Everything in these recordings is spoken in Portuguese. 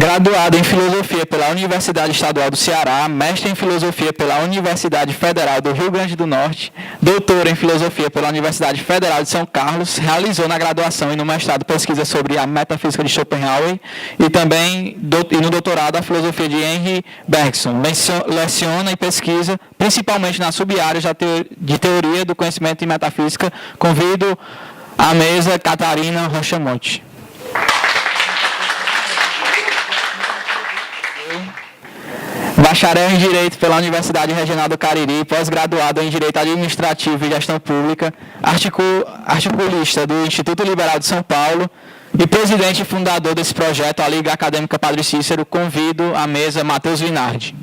Graduado em Filosofia pela Universidade Estadual do Ceará, mestre em Filosofia pela Universidade Federal do Rio Grande do Norte, doutor em Filosofia pela Universidade Federal de São Carlos, realizou na graduação e no mestrado pesquisa sobre a metafísica de Schopenhauer e também no doutorado a filosofia de Henri Bergson. Leciona e pesquisa principalmente nas sub-áreas de teoria do conhecimento e metafísica. Convido à mesa Catarina Rocha Monte. Bacharel em Direito pela Universidade Regional do Cariri, pós-graduado em Direito Administrativo e Gestão Pública, articulista do Instituto Liberal de São Paulo e presidente e fundador desse projeto, a Liga Acadêmica Padre Cícero. Convido à mesa Matheus Vinardi.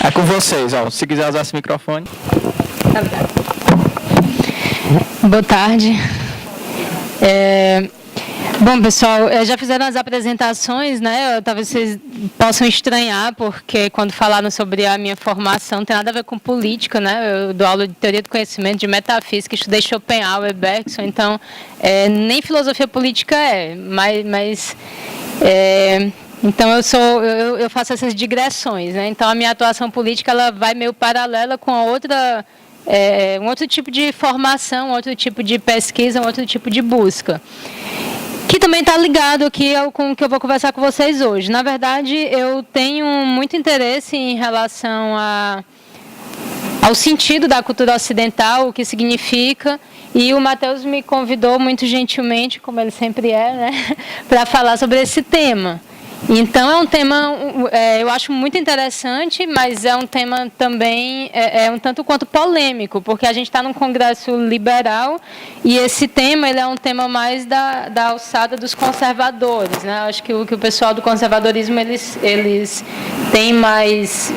É com vocês, se quiser usar esse microfone. Boa tarde. Bom, pessoal, já fizeram as apresentações, né? Talvez vocês possam estranhar, porque quando falaram sobre a minha formação, não tem nada a ver com política, né? Eu dou aula de teoria do conhecimento, de metafísica, estudei Schopenhauer, Bergson, então, nem filosofia política então eu faço essas digressões, né? Então a minha atuação política ela vai meio paralela com a outra, um outro tipo de formação, outro tipo de pesquisa, um outro tipo de busca. Que também está ligado aqui com o que eu vou conversar com vocês hoje. Na verdade, eu tenho muito interesse em relação ao sentido da cultura ocidental, o que significa, e o Matheus me convidou muito gentilmente, como ele sempre né, para falar sobre esse tema. Então, é um tema, eu acho muito interessante, mas é um tema também, um tanto quanto polêmico, porque a gente está num congresso liberal e esse tema ele é um tema mais da alçada dos conservadores, né? Acho que o pessoal do conservadorismo, eles têm mais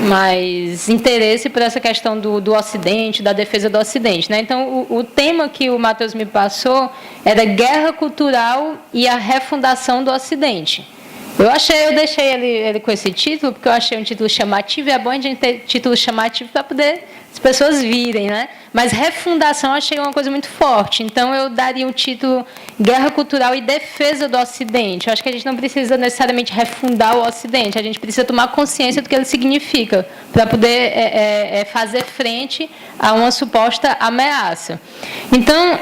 interesse por essa questão do Ocidente, da defesa do Ocidente, né? Então, o tema que o Matheus me passou era Guerra Cultural e a Refundação do Ocidente. Eu deixei ele com esse título, porque eu achei um título chamativo, e é bom a gente ter título chamativo para poder as pessoas virem, né? Mas refundação eu achei uma coisa muito forte, então eu daria um título Guerra Cultural e Defesa do Ocidente. Eu acho que a gente não precisa necessariamente refundar o Ocidente, a gente precisa tomar consciência do que ele significa, para poder fazer frente a uma suposta ameaça. Então,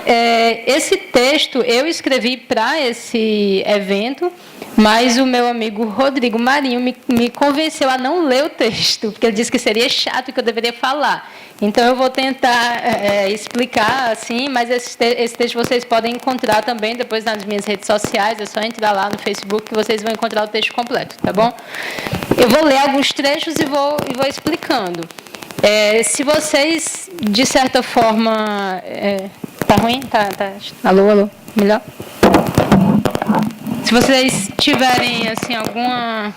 esse texto eu escrevi para esse evento, mas o meu amigo Rodrigo Marinho me convenceu a não ler o texto, porque ele disse que seria chato e que eu deveria falar. Então, eu vou tentar explicar, assim, mas esse texto vocês podem encontrar também depois nas minhas redes sociais, é só entrar lá no Facebook que vocês vão encontrar o texto completo, tá bom? Eu vou ler alguns trechos e vou explicando. Se vocês, de certa forma... tá ruim? Tá. Alô? Melhor? Se vocês tiverem assim, alguma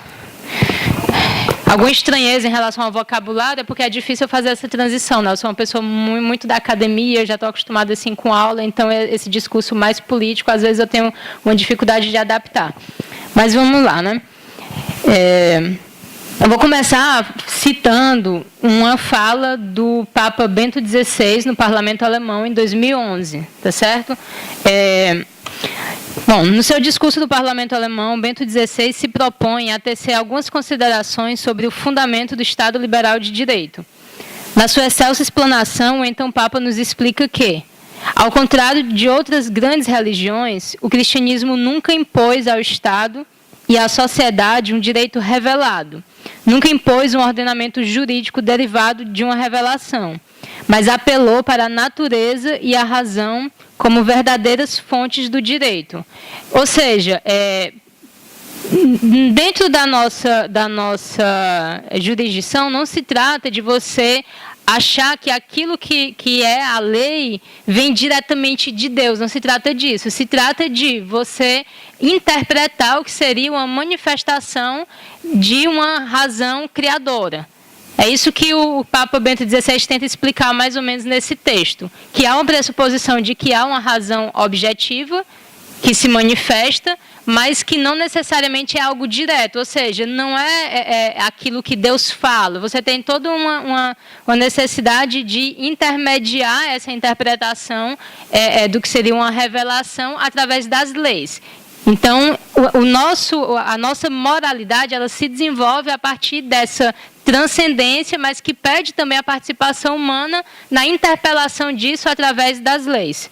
estranheza em relação ao vocabulário, é porque é difícil eu fazer essa transição, né? Eu sou uma pessoa muito da academia, já estou acostumada assim, com aula, então esse discurso mais político, às vezes eu tenho uma dificuldade de adaptar. Mas vamos lá, né? Eu vou começar citando uma fala do Papa Bento XVI no Parlamento Alemão em 2011, tá certo? Bom, no seu discurso do Parlamento Alemão, Bento XVI se propõe a tecer algumas considerações sobre o fundamento do Estado Liberal de Direito. Na sua excelsa explanação, então, o Papa nos explica que, ao contrário de outras grandes religiões, o cristianismo nunca impôs ao Estado e à sociedade um direito revelado, nunca impôs um ordenamento jurídico derivado de uma revelação, mas apelou para a natureza e a razão como verdadeiras fontes do direito. Ou seja, dentro da nossa jurisdição, não se trata de você achar que aquilo que é a lei vem diretamente de Deus, não se trata disso. Se trata de você interpretar o que seria uma manifestação de uma razão criadora. É isso que o Papa Bento XVI tenta explicar mais ou menos nesse texto, que há uma pressuposição de que há uma razão objetiva que se manifesta, mas que não necessariamente é algo direto, ou seja, não é aquilo que Deus fala. Você tem toda uma necessidade de intermediar essa interpretação do que seria uma revelação através das leis. Então, a nossa moralidade, ela se desenvolve a partir dessa transcendência, mas que pede também a participação humana na interpelação disso através das leis.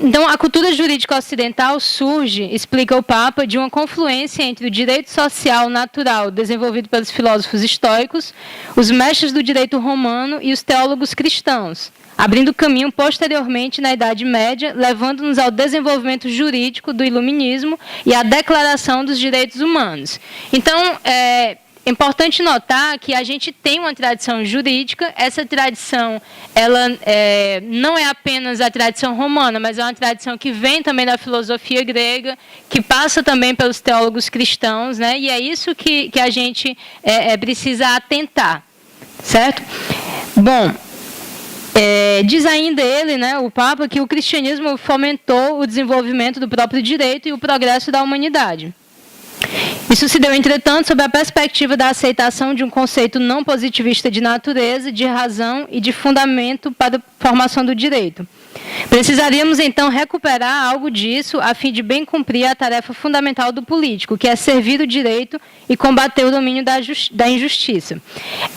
Então, a cultura jurídica ocidental surge, explica o Papa, de uma confluência entre o direito social natural desenvolvido pelos filósofos estoicos, os mestres do direito romano e os teólogos cristãos, abrindo caminho posteriormente na Idade Média, levando-nos ao desenvolvimento jurídico do iluminismo e à declaração dos direitos humanos. Então, é importante notar que a gente tem uma tradição jurídica. Essa tradição, ela não é apenas a tradição romana, mas é uma tradição que vem também da filosofia grega, que passa também pelos teólogos cristãos, né? E é isso que a gente precisa atentar, certo? Bom, diz ainda ele, né, o Papa, que o cristianismo fomentou o desenvolvimento do próprio direito e o progresso da humanidade. Isso se deu, entretanto, sob a perspectiva da aceitação de um conceito não positivista de natureza, de razão e de fundamento para a formação do direito. Precisaríamos, então, recuperar algo disso a fim de bem cumprir a tarefa fundamental do político, que é servir o direito e combater o domínio da injustiça.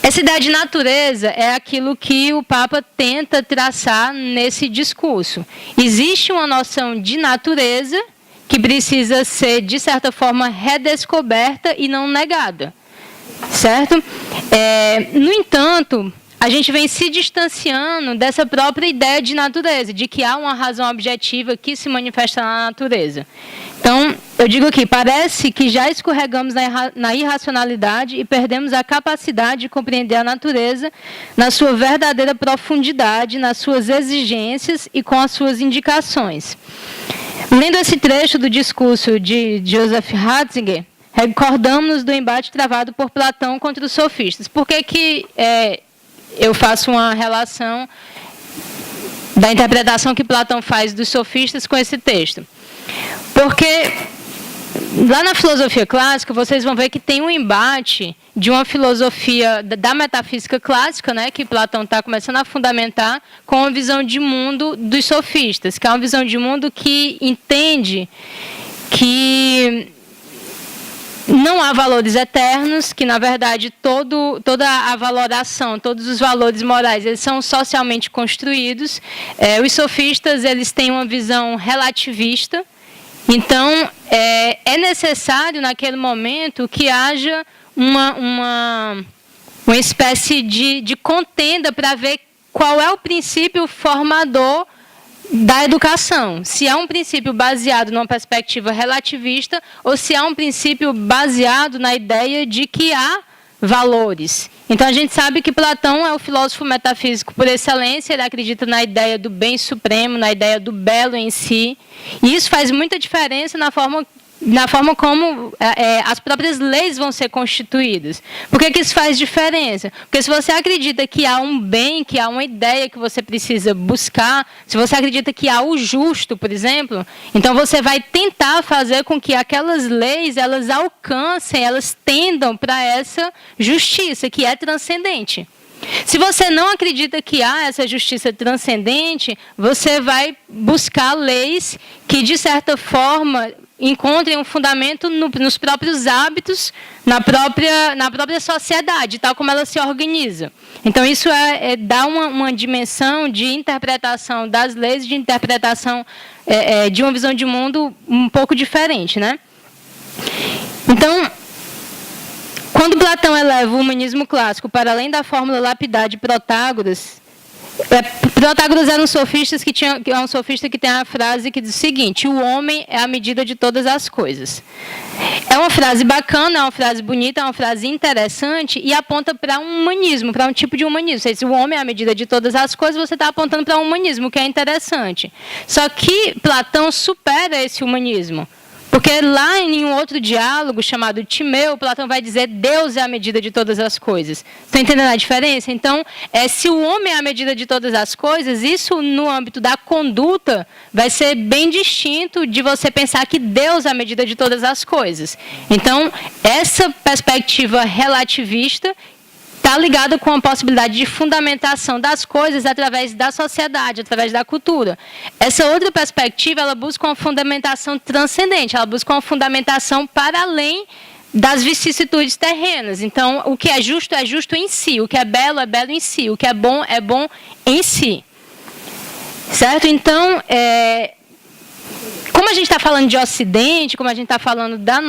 Essa ideia de natureza é aquilo que o Papa tenta traçar nesse discurso. Existe uma noção de natureza que precisa ser, de certa forma, redescoberta e não negada, certo? No entanto, a gente vem se distanciando dessa própria ideia de natureza, de que há uma razão objetiva que se manifesta na natureza. Então, eu digo aqui, parece que já escorregamos na irracionalidade e perdemos a capacidade de compreender a natureza na sua verdadeira profundidade, nas suas exigências e com as suas indicações. Lendo esse trecho do discurso de Joseph Ratzinger, recordamos-nos do embate travado por Platão contra os sofistas. Por que eu faço uma relação da interpretação que Platão faz dos sofistas com esse texto? Porque lá na filosofia clássica, vocês vão ver que tem um embate de uma filosofia da metafísica clássica, né, que Platão está começando a fundamentar, com a visão de mundo dos sofistas, que é uma visão de mundo que entende que não há valores eternos, que, na verdade, toda a valoração, todos os valores morais, eles são socialmente construídos. Os sofistas, eles têm uma visão relativista. Então, é necessário, naquele momento, que haja uma espécie de contenda para ver qual é o princípio formador da educação. Se há um princípio baseado numa perspectiva relativista ou se há um princípio baseado na ideia de que há valores. Então, a gente sabe que Platão é o filósofo metafísico por excelência, ele acredita na ideia do bem supremo, na ideia do belo em si, e isso faz muita diferença na forma como as próprias leis vão ser constituídas. Por que isso faz diferença? Porque se você acredita que há um bem, que há uma ideia que você precisa buscar, se você acredita que há o justo, por exemplo, então você vai tentar fazer com que aquelas leis, elas alcancem, elas tendam para essa justiça, que é transcendente. Se você não acredita que há essa justiça transcendente, você vai buscar leis que, de certa forma, encontrem um fundamento nos próprios hábitos, na própria sociedade, tal como ela se organiza. Então, isso dá uma dimensão de interpretação das leis, de interpretação de uma visão de mundo um pouco diferente, né? Então, quando Platão eleva o humanismo clássico para além da fórmula lapidar de Protágoras, Protágoras era um sofista que tem a frase que diz o seguinte: o homem é a medida de todas as coisas. É uma frase bacana, é uma frase bonita, é uma frase interessante e aponta para um humanismo, para um tipo de humanismo. Se o homem é a medida de todas as coisas, você está apontando para um humanismo, que é interessante. Só que Platão supera esse humanismo. Porque lá em um outro diálogo chamado Timeu, Platão vai dizer Deus é a medida de todas as coisas. Estão entendendo a diferença? Então, se o homem é a medida de todas as coisas, isso no âmbito da conduta vai ser bem distinto de você pensar que Deus é a medida de todas as coisas. Então, essa perspectiva relativista está ligada com a possibilidade de fundamentação das coisas através da sociedade, através da cultura. Essa outra perspectiva, ela busca uma fundamentação transcendente, ela busca uma fundamentação para além das vicissitudes terrenas. Então, o que é justo em si, o que é belo em si, o que é bom em si. Certo? Então, como a gente está falando de Ocidente, como a gente está falando da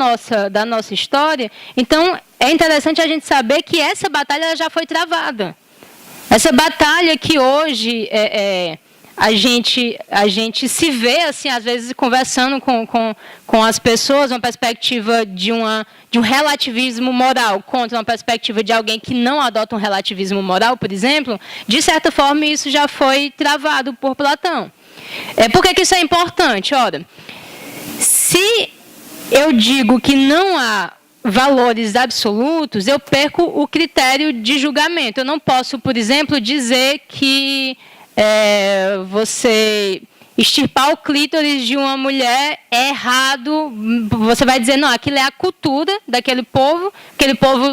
nossa história, então é interessante a gente saber que essa batalha já foi travada. Essa batalha que hoje a gente se vê, assim, às vezes, conversando com as pessoas, uma perspectiva de um relativismo moral contra uma perspectiva de alguém que não adota um relativismo moral, por exemplo, de certa forma isso já foi travado por Platão. Por que isso é importante? Ora, se eu digo que não há valores absolutos, eu perco o critério de julgamento. Eu não posso, por exemplo, dizer que você extirpar o clítoris de uma mulher é errado. Você vai dizer, não, aquilo é a cultura daquele povo, aquele povo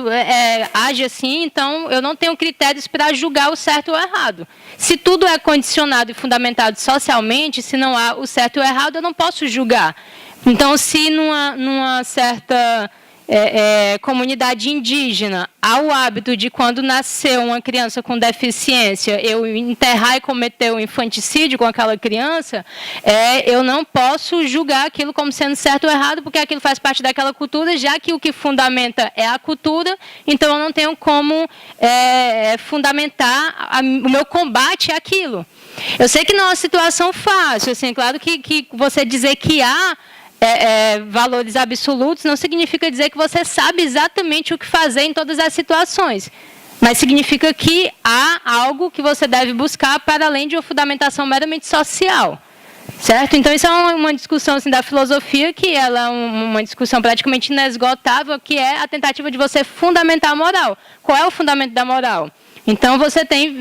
age assim, então eu não tenho critérios para julgar o certo ou o errado. Se tudo é condicionado e fundamentado socialmente, se não há o certo ou o errado, eu não posso julgar. Então, se numa certa comunidade indígena há o hábito de, quando nasceu uma criança com deficiência, eu enterrar e cometer o infanticídio com aquela criança, eu não posso julgar aquilo como sendo certo ou errado, porque aquilo faz parte daquela cultura, já que o que fundamenta é a cultura, então eu não tenho como fundamentar o meu combate àquilo. Eu sei que não é uma situação fácil, assim, claro que você dizer que há valores absolutos não significa dizer que você sabe exatamente o que fazer em todas as situações, mas significa que há algo que você deve buscar para além de uma fundamentação meramente social, certo? Então isso é uma discussão, assim, da filosofia, que ela é uma discussão praticamente inesgotável, que é a tentativa de você fundamentar a moral. Qual é o fundamento da moral? Então, você tem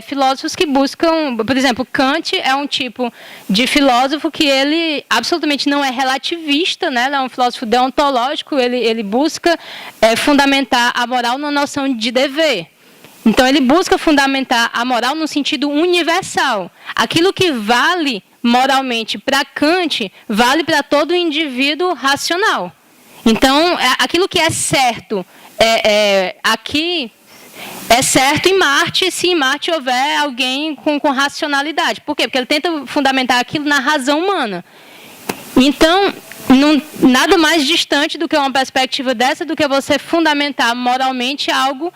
filósofos que buscam, por exemplo, Kant é um tipo de filósofo que ele absolutamente não é relativista, né? Ele é um filósofo deontológico, ele busca fundamentar a moral na noção de dever. Então, ele busca fundamentar a moral no sentido universal. Aquilo que vale moralmente para Kant, vale para todo indivíduo racional. Então, aquilo que é certo aqui é certo em Marte, se em Marte houver alguém com racionalidade. Por quê? Porque ele tenta fundamentar aquilo na razão humana. Então, nada mais distante do que uma perspectiva dessa, do que você fundamentar moralmente algo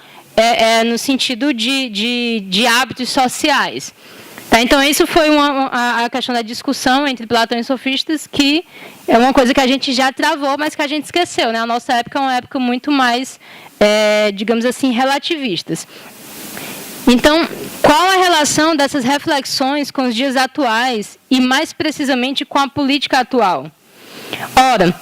no sentido de hábitos sociais. Tá? Então, isso foi a questão da discussão entre Platão e sofistas, que é uma coisa que a gente já travou, mas que a gente esqueceu, né? A nossa época é uma época muito mais, digamos assim, relativistas. Então, qual a relação dessas reflexões com os dias atuais e, mais precisamente, com a política atual? Ora,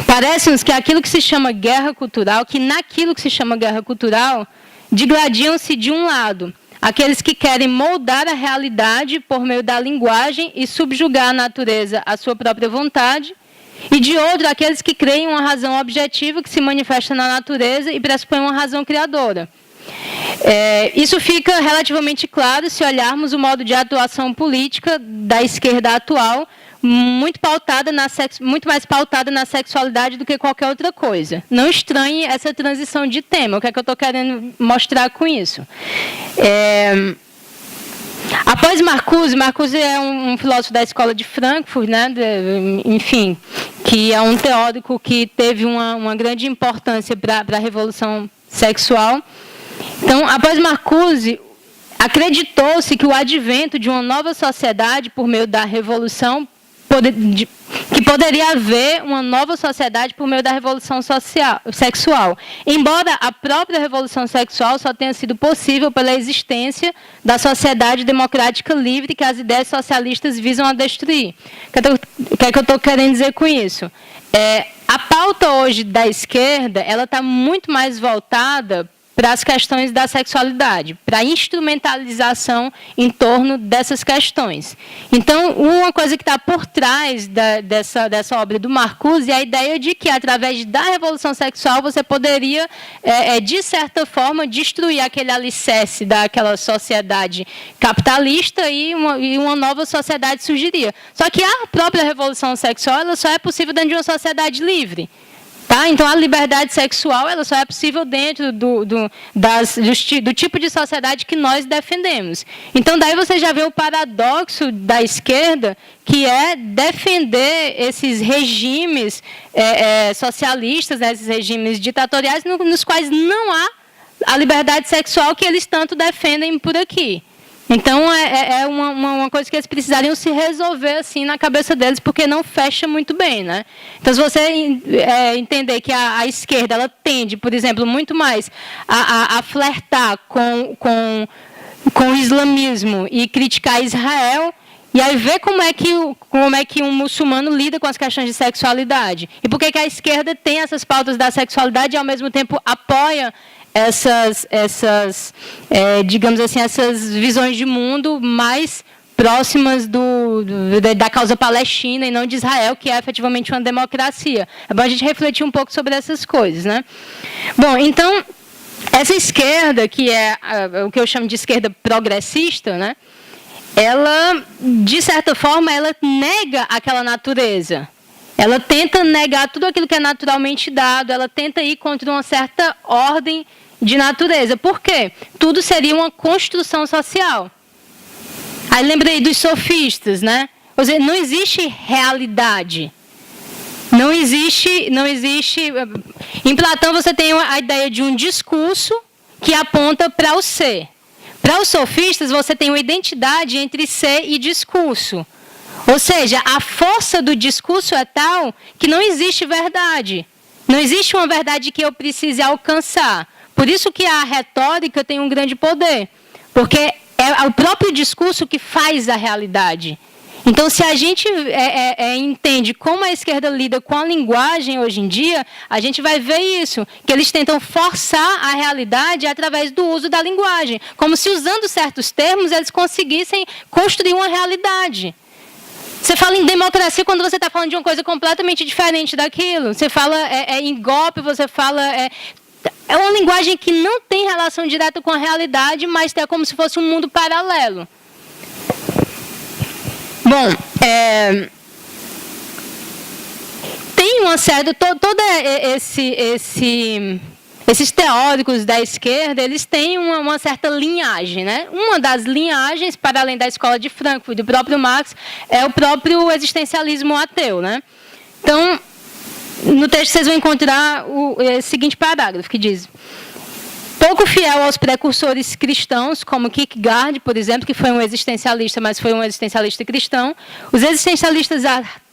parece-nos que aquilo que se chama guerra cultural, que naquilo que se chama guerra cultural, digladiam-se de um lado aqueles que querem moldar a realidade por meio da linguagem e subjugar a natureza à sua própria vontade, e de outro, aqueles que creem uma razão objetiva que se manifesta na natureza e pressupõe uma razão criadora. Isso fica relativamente claro se olharmos o modo de atuação política da esquerda atual, muito mais pautada na sexualidade do que qualquer outra coisa. Não estranhe essa transição de tema. O que é que eu estou querendo mostrar com isso? Após Marcuse é um filósofo da escola de Frankfurt, né? Enfim, que é um teórico que teve uma grande importância para a revolução sexual. Então, após Marcuse, acreditou-se que o advento de uma nova sociedade por meio da revolução, que poderia haver uma nova sociedade por meio da revolução sexual. Embora a própria revolução sexual só tenha sido possível pela existência da sociedade democrática livre que as ideias socialistas visam a destruir. O que é que eu estou querendo dizer com isso? A pauta hoje da esquerda, ela está muito mais voltada para as questões da sexualidade, para a instrumentalização em torno dessas questões. Então, uma coisa que está por trás dessa obra do Marcuse é a ideia de que, através da revolução sexual, você poderia, de certa forma, destruir aquele alicerce daquela sociedade capitalista e uma nova sociedade surgiria. Só que a própria revolução sexual ela só é possível dentro de uma sociedade livre. Tá? Então, a liberdade sexual ela só é possível dentro do tipo de sociedade que nós defendemos. Então, daí você já vê o paradoxo da esquerda, que é defender esses regimes socialistas, né, esses regimes ditatoriais, nos quais não há a liberdade sexual que eles tanto defendem por aqui. Então, é uma coisa que eles precisariam se resolver assim na cabeça deles, porque não fecha muito bem, né? Então, se você entender que a esquerda ela tende, por exemplo, muito mais a flertar com o islamismo e criticar Israel, e aí ver como é que um muçulmano lida com as questões de sexualidade. E por que a esquerda tem essas pautas da sexualidade e, ao mesmo tempo, apoia digamos assim, essas visões de mundo mais próximas da causa palestina e não de Israel, que é efetivamente uma democracia. É bom a gente refletir um pouco sobre essas coisas, né? Bom, então, essa esquerda, que é o que eu chamo de esquerda progressista, né? Ela, de certa forma, ela nega aquela natureza. Ela tenta negar tudo aquilo que é naturalmente dado, ela tenta ir contra uma certa ordem de natureza. Por quê? Tudo seria uma construção social. Aí lembrei dos sofistas, né? Ou seja, não existe realidade. Não existe. Em Platão você tem a ideia de um discurso que aponta para o ser. Para os sofistas você tem uma identidade entre ser e discurso. Ou seja, a força do discurso é tal que não existe verdade. Não existe uma verdade que eu precise alcançar. Por isso que a retórica tem um grande poder. Porque é o próprio discurso que faz a realidade. Então, se a gente entende como a esquerda lida com a linguagem hoje em dia, a gente vai ver isso, que eles tentam forçar a realidade através do uso da linguagem. Como se, usando certos termos, eles conseguissem construir uma realidade. Você fala em democracia quando você está falando de uma coisa completamente diferente daquilo. Você fala em golpe, você fala... É uma linguagem que não tem relação direta com a realidade, mas é como se fosse um mundo paralelo. Bom, tem uma série... Esses teóricos da esquerda, eles têm uma certa linhagem, né? Uma das linhagens, para além da escola de Frankfurt e do próprio Marx, é o próprio existencialismo ateu, né? Então, no texto vocês vão encontrar o seguinte parágrafo, que diz: pouco fiel aos precursores cristãos, como Kierkegaard, por exemplo, que foi um existencialista, mas foi um existencialista cristão, os existencialistas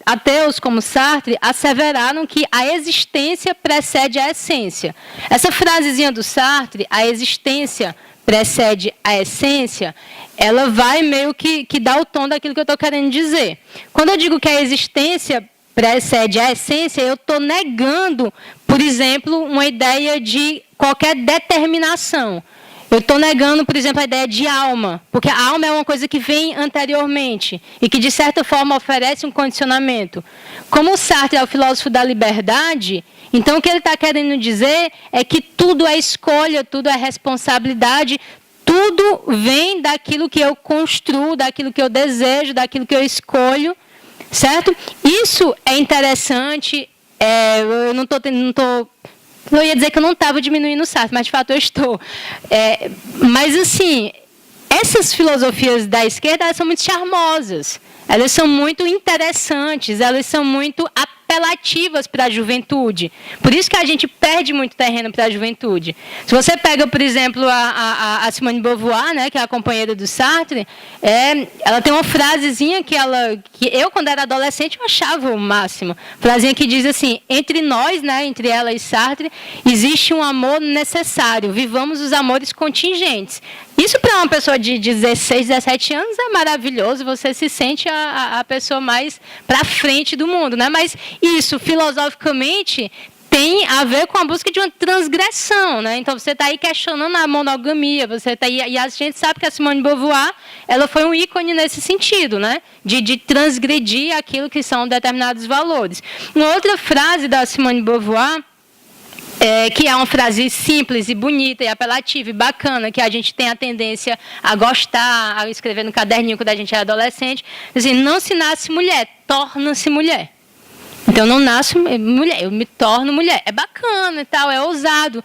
ateus, como Sartre, asseveraram que a existência precede a essência. Essa frasezinha do Sartre, a existência precede a essência, ela vai meio que dar o tom daquilo que eu estou querendo dizer. Quando eu digo que a existência precede a essência, eu estou negando, por exemplo, uma ideia de qualquer determinação. Eu estou negando, por exemplo, a ideia de alma, porque a alma é uma coisa que vem anteriormente e que, de certa forma, oferece um condicionamento. Como o Sartre é o filósofo da liberdade, então o que ele está querendo dizer é que tudo é escolha, tudo é responsabilidade, tudo vem daquilo que eu construo, daquilo que eu desejo, daquilo que eu escolho, certo? Isso é interessante, eu não estou... Eu ia dizer que eu não estava diminuindo o Sartre, mas de fato eu estou. Mas assim, essas filosofias da esquerda elas são muito charmosas, elas são muito interessantes, elas são muito apelativas para a juventude. Por isso que a gente perde muito terreno para a juventude. Se você pega, por exemplo, a Simone de Beauvoir, né, que é a companheira do Sartre, ela tem uma frasezinha que eu, quando era adolescente, eu achava o máximo. Frasinha que diz assim: entre nós, né, entre ela e Sartre, existe um amor necessário, vivamos os amores contingentes. Isso para uma pessoa de 16, 17 anos é maravilhoso, você se sente a pessoa mais para frente do mundo, né? Mas isso, filosoficamente, tem a ver com a busca de uma transgressão, né? Então você está aí questionando a monogamia, você está aí, e a gente sabe que a Simone de Beauvoir, ela foi um ícone nesse sentido, né? De transgredir aquilo que são determinados valores. Uma outra frase da Simone de Beauvoir, que é uma frase simples e bonita e apelativa e bacana, que a gente tem a tendência a gostar, a escrever no caderninho quando a gente é adolescente, assim: não se nasce mulher, torna-se mulher. Então, não nasço mulher, eu me torno mulher. É bacana e tal, é ousado.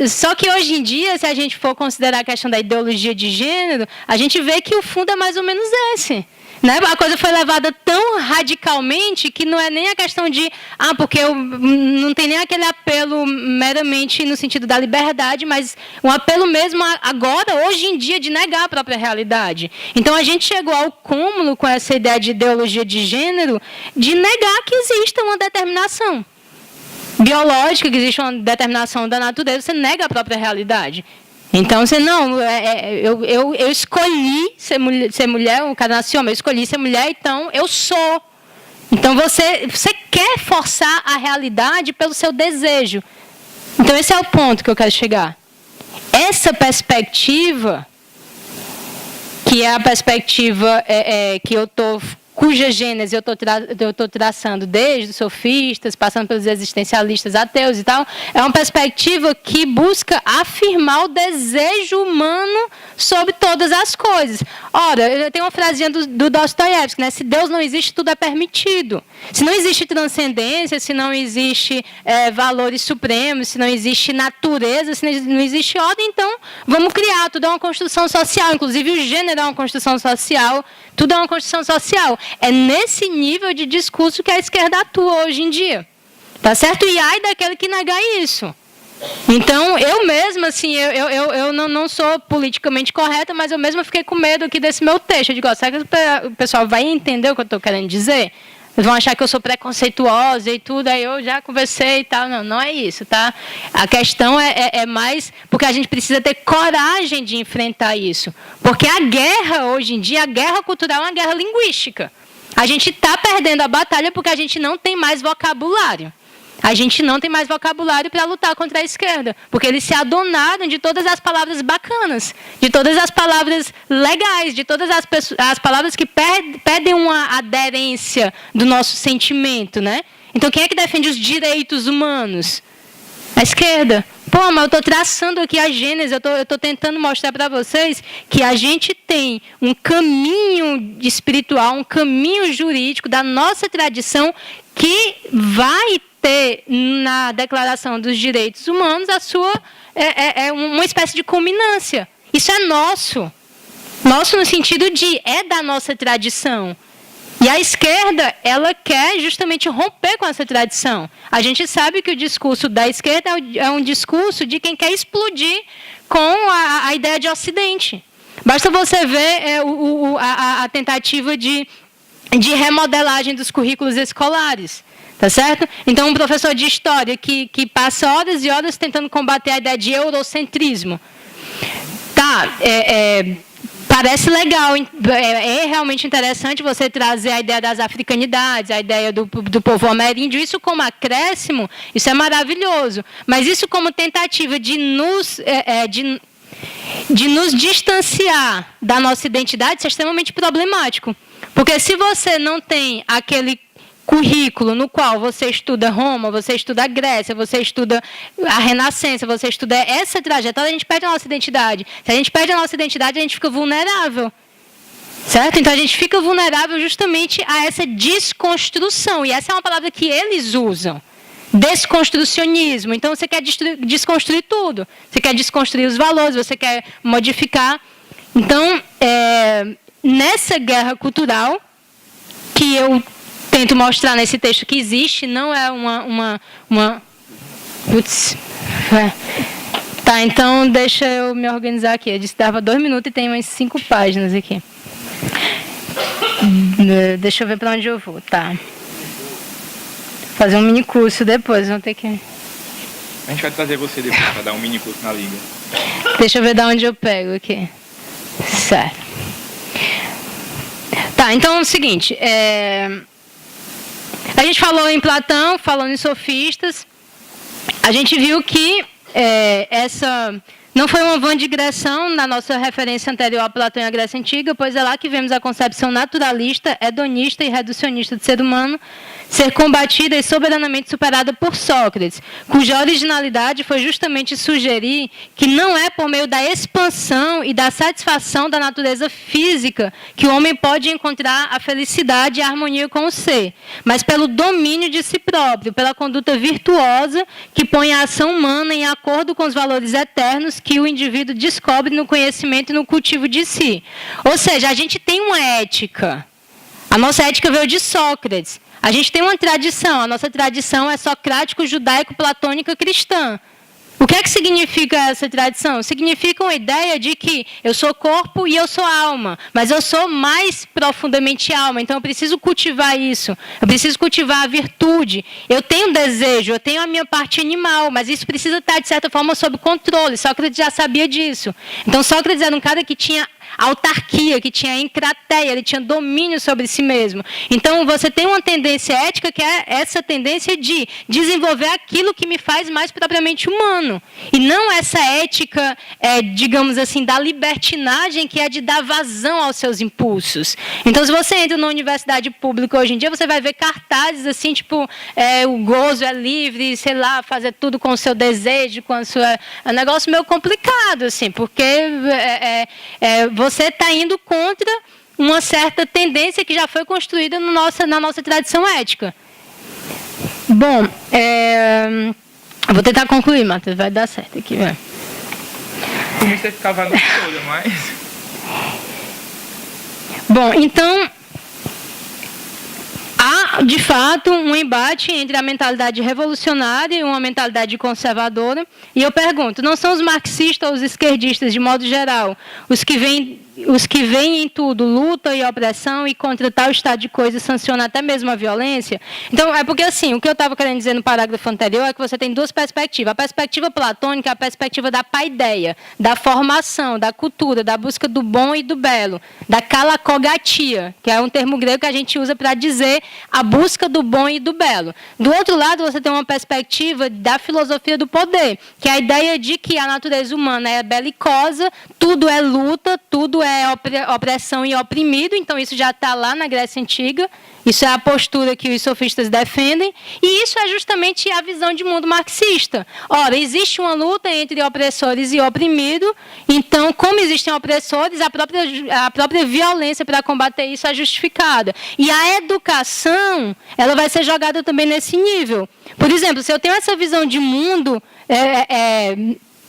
Só que hoje em dia, se a gente for considerar a questão da ideologia de gênero, a gente vê que o fundo é mais ou menos esse. Né? A coisa foi levada tão radicalmente que não é nem a questão de porque não tem nem aquele apelo meramente no sentido da liberdade, mas um apelo mesmo agora, hoje em dia, de negar a própria realidade. Então a gente chegou ao cúmulo com essa ideia de ideologia de gênero, de negar que exista uma determinação biológica, que existe uma determinação da natureza, você nega a própria realidade. Então, você não, eu escolhi ser mulher, o cara nasceu homem, eu escolhi ser mulher, então eu sou. Então, você quer forçar a realidade pelo seu desejo. Então, esse é o ponto que eu quero chegar. Essa perspectiva, que é a perspectiva que eu estou... cuja gênese eu estou traçando desde os sofistas, passando pelos existencialistas ateus e tal, é uma perspectiva que busca afirmar o desejo humano sobre todas as coisas. Ora, eu tenho uma frasinha do Dostoiévski, né? Se Deus não existe, tudo é permitido. Se não existe transcendência, se não existe valores supremos, se não existe natureza, se não existe ordem, então vamos criar. Tudo é uma construção social, inclusive o gênero é uma construção social, tudo é uma construção social. É nesse nível de discurso que a esquerda atua hoje em dia. Tá certo? E ai daquele que negar isso. Então, eu mesma, assim, eu não sou politicamente correta, mas eu mesma fiquei com medo aqui desse meu texto. Eu digo: será que o pessoal vai entender o que eu estou querendo dizer? Eles vão achar que eu sou preconceituosa e tudo, aí eu já conversei e tal. Não é isso, tá? A questão é mais porque a gente precisa ter coragem de enfrentar isso. Porque a guerra, hoje em dia, a guerra cultural é uma guerra linguística. A gente está perdendo a batalha porque a gente não tem mais vocabulário. A gente não tem mais vocabulário para lutar contra a esquerda, porque eles se adonaram de todas as palavras bacanas, de todas as palavras legais, de todas as palavras que pedem uma aderência do nosso sentimento, né? Então, quem é que defende os direitos humanos? A esquerda. Pô, mas eu estou traçando aqui a gênese, eu estou tentando mostrar para vocês que a gente tem um caminho espiritual, um caminho jurídico da nossa tradição que vai ter na Declaração dos Direitos Humanos a sua uma espécie de culminância. Isso é nosso. Nosso no sentido de da nossa tradição. E a esquerda, ela quer justamente romper com essa tradição. A gente sabe que o discurso da esquerda é um discurso de quem quer explodir com a ideia de Ocidente. Basta você ver a tentativa de remodelagem dos currículos escolares. Tá certo? Então, um professor de história que passa horas e horas tentando combater a ideia de eurocentrismo. Tá, parece legal, é realmente interessante você trazer a ideia das africanidades, a ideia do povo ameríndio, isso como acréscimo, isso é maravilhoso. Mas isso como tentativa de nos distanciar da nossa identidade, isso é extremamente problemático. Porque se você não tem aquele currículo no qual você estuda Roma, você estuda a Grécia, você estuda a Renascença, você estuda essa trajetória, a gente perde a nossa identidade. Se a gente perde a nossa identidade, a gente fica vulnerável. Certo? Então, a gente fica vulnerável justamente a essa desconstrução. E essa é uma palavra que eles usam. Desconstrucionismo. Então, você quer desconstruir tudo. Você quer desconstruir os valores, você quer modificar. Então, nessa guerra cultural, que eu tento mostrar nesse texto que existe, não é uma... Putz. Tá, então deixa eu me organizar aqui. Eu disse que dava 2 minutos e tem umas 5 páginas aqui. Deixa eu ver para onde eu vou. Tá. Fazer um mini curso depois, vão ter que... A gente vai trazer você depois para dar um mini curso na Liga. Deixa eu ver de onde eu pego aqui. Certo. Tá, então é o seguinte. A gente falou em Platão, falou em sofistas. A gente viu que essa não foi uma vã digressão na nossa referência anterior a Platão e a Grécia Antiga, pois é lá que vemos a concepção naturalista, hedonista e reducionista do ser humano ser combatida e soberanamente superada por Sócrates, cuja originalidade foi justamente sugerir que não é por meio da expansão e da satisfação da natureza física que o homem pode encontrar a felicidade e a harmonia com o ser, mas pelo domínio de si próprio, pela conduta virtuosa que põe a ação humana em acordo com os valores eternos que o indivíduo descobre no conhecimento e no cultivo de si. Ou seja, a gente tem uma ética. A nossa ética veio de Sócrates. A gente tem uma tradição, a nossa tradição é socrático, judaico, platônica, cristã. O que é que significa essa tradição? Significa uma ideia de que eu sou corpo e eu sou alma, mas eu sou mais profundamente alma, então eu preciso cultivar isso, eu preciso cultivar a virtude. Eu tenho desejo, eu tenho a minha parte animal, mas isso precisa estar, de certa forma, sob controle. Sócrates já sabia disso. Então, Sócrates era um cara que tinha autarquia, que tinha encrateia, ele tinha domínio sobre si mesmo. Então, você tem uma tendência ética que é essa tendência de desenvolver aquilo que me faz mais propriamente humano. E não essa ética, digamos assim, da libertinagem, que é de dar vazão aos seus impulsos. Então, se você entra numa universidade pública hoje em dia, você vai ver cartazes assim, tipo, o gozo é livre, sei lá, fazer tudo com o seu desejo, com a sua... É um negócio meio complicado, assim, porque você está indo contra uma certa tendência que já foi construída na nossa tradição ética. Bom, vou tentar concluir, Matheus, vai dar certo aqui. Como você ficava no todo, mas... Bom, então, há, de fato, um embate entre a mentalidade revolucionária e uma mentalidade conservadora. E eu pergunto, não são os marxistas ou os esquerdistas, de modo geral, os que veem em tudo luta e opressão e contra tal estado de coisas sancionam até mesmo a violência? Então, é porque assim, o que eu estava querendo dizer no parágrafo anterior é que você tem duas perspectivas. A perspectiva platônica é a perspectiva da paideia, da formação, da cultura, da busca do bom e do belo, da kalakogatia, que é um termo grego que a gente usa para dizer a busca do bom e do belo. Do outro lado, você tem uma perspectiva da filosofia do poder, que é a ideia de que a natureza humana é belicosa, tudo é luta, tudo é opressão e oprimido, então isso já está lá na Grécia Antiga, isso é a postura que os sofistas defendem, e isso é justamente a visão de mundo marxista. Ora, existe uma luta entre opressores e oprimidos, então, como existem opressores, a própria violência para combater isso é justificada. E a educação, ela vai ser jogada também nesse nível. Por exemplo, se eu tenho essa visão de mundo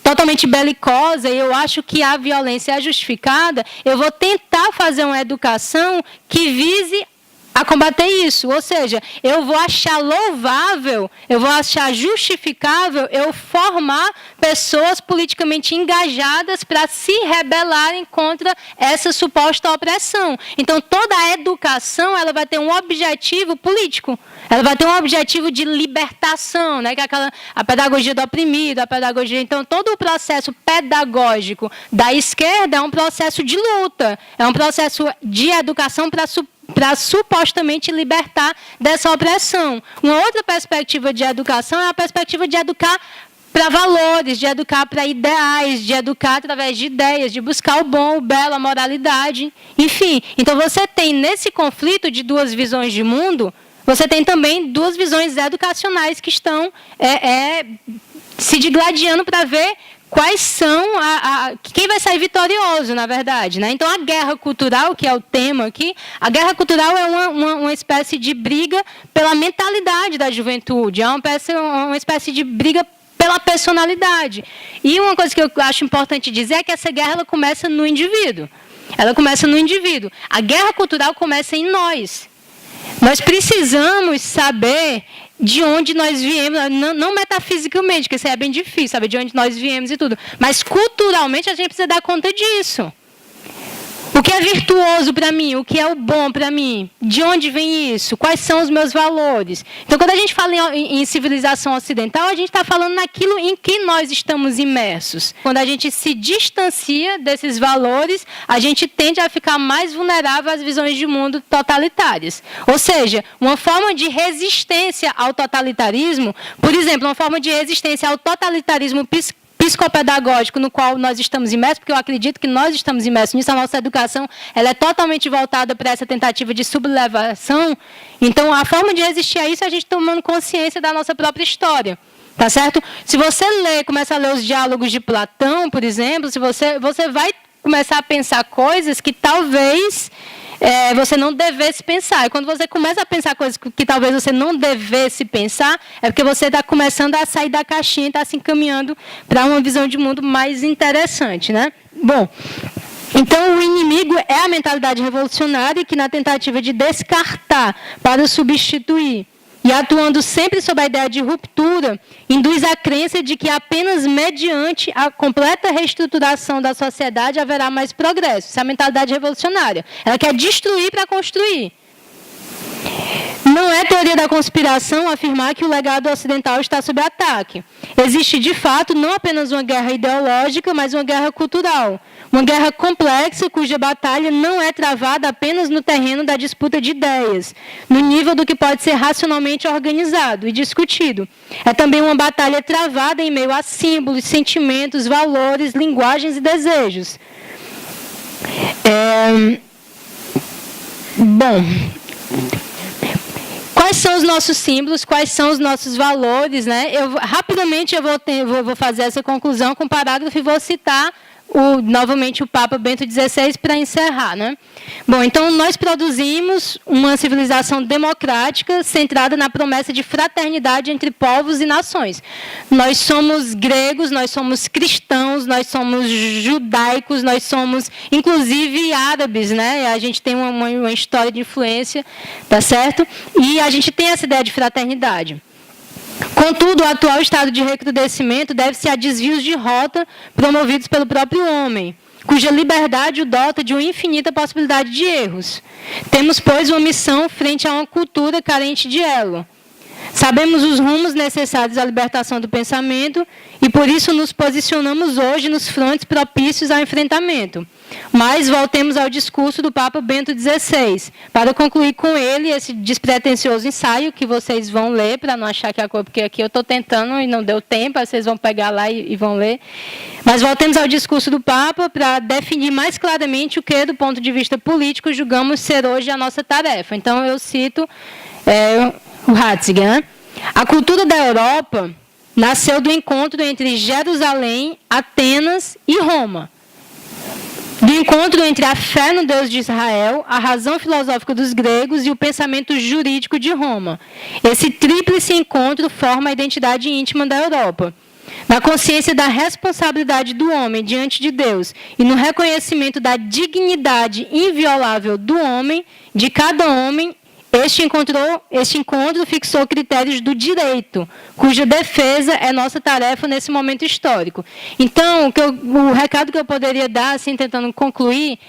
totalmente belicosa, e eu acho que a violência é justificada, eu vou tentar fazer uma educação que vise a combater isso. Ou seja, eu vou achar louvável, eu vou achar justificável eu formar pessoas politicamente engajadas para se rebelarem contra essa suposta opressão. Então, toda a educação ela vai ter um objetivo político. Ela vai ter um objetivo de libertação, né? Que é a pedagogia do oprimido, a pedagogia... Então, todo o processo pedagógico da esquerda é um processo de luta, é um processo de educação para supostamente libertar dessa opressão. Uma outra perspectiva de educação é a perspectiva de educar para valores, de educar para ideais, de educar através de ideias, de buscar o bom, o belo, a moralidade, enfim. Então, você tem nesse conflito de duas visões de mundo, você tem também duas visões educacionais que estão se digladiando para ver quais são quem vai sair vitorioso, na verdade, né? Então, a guerra cultural, que é o tema aqui, a guerra cultural é uma espécie de briga pela mentalidade da juventude, é uma espécie de briga pela personalidade. E uma coisa que eu acho importante dizer é que essa guerra ela começa no indivíduo. Ela começa no indivíduo. A guerra cultural começa em nós. Nós precisamos saber de onde nós viemos, não metafisicamente, porque isso é bem difícil, saber de onde nós viemos e tudo, mas culturalmente a gente precisa dar conta disso. O que é virtuoso para mim? O que é o bom para mim? De onde vem isso? Quais são os meus valores? Então, quando a gente fala em civilização ocidental, a gente está falando naquilo em que nós estamos imersos. Quando a gente se distancia desses valores, a gente tende a ficar mais vulnerável às visões de mundo totalitárias. Ou seja, uma forma de resistência ao totalitarismo, por exemplo, uma forma de resistência ao totalitarismo psicopedagógico no qual nós estamos imersos, porque eu acredito que nós estamos imersos nisso, a nossa educação ela é totalmente voltada para essa tentativa de sublevação. Então, a forma de resistir a isso é a gente tomando consciência da nossa própria história. Tá certo? Se você começa a ler os diálogos de Platão, por exemplo, você vai começar a pensar coisas que talvez você não devesse pensar. E quando você começa a pensar coisas que talvez você não devesse pensar, é porque você está começando a sair da caixinha e está se encaminhando para uma visão de mundo mais interessante, né? Bom, então o inimigo é a mentalidade revolucionária que, na tentativa de descartar para substituir, e atuando sempre sob a ideia de ruptura, induz a crença de que apenas mediante a completa reestruturação da sociedade haverá mais progresso. Isso é a mentalidade revolucionária. Ela quer destruir para construir. Não é teoria da conspiração afirmar que o legado ocidental está sob ataque. Existe, de fato, não apenas uma guerra ideológica, mas uma guerra cultural. Uma guerra complexa cuja batalha não é travada apenas no terreno da disputa de ideias, no nível do que pode ser racionalmente organizado e discutido. É também uma batalha travada em meio a símbolos, sentimentos, valores, linguagens e desejos. Bom, quais são os nossos símbolos, quais são os nossos valores, né? Rapidamente eu vou fazer essa conclusão com um parágrafo e vou citar novamente o Papa Bento XVI para encerrar, né? Bom, então nós produzimos uma civilização democrática centrada na promessa de fraternidade entre povos e nações. Nós somos gregos, nós somos cristãos, nós somos judaicos, nós somos inclusive árabes, né? A gente tem uma história de influência, tá certo? E a gente tem essa ideia de fraternidade. Contudo, o atual estado de recrudescimento deve-se a desvios de rota promovidos pelo próprio homem, cuja liberdade o dota de uma infinita possibilidade de erros. Temos, pois, uma missão frente a uma cultura carente de elo. Sabemos os rumos necessários à libertação do pensamento e, por isso, nos posicionamos hoje nos frontes propícios ao enfrentamento. Mas voltemos ao discurso do Papa Bento XVI, para concluir com ele esse despretensioso ensaio que vocês vão ler, para não achar que a coisa, porque aqui eu estou tentando e não deu tempo, aí vocês vão pegar lá e vão ler. Mas voltemos ao discurso do Papa para definir mais claramente o que, do ponto de vista político, julgamos ser hoje a nossa tarefa. Então, eu cito o Ratzinger, né? A cultura da Europa nasceu do encontro entre Jerusalém, Atenas e Roma. Do encontro entre a fé no Deus de Israel, a razão filosófica dos gregos e o pensamento jurídico de Roma. Esse tríplice encontro forma a identidade íntima da Europa. Na consciência da responsabilidade do homem diante de Deus e no reconhecimento da dignidade inviolável do homem, de cada homem, este encontro fixou critérios do direito, cuja defesa é nossa tarefa nesse momento histórico. Então, o recado que eu poderia dar, assim, tentando concluir,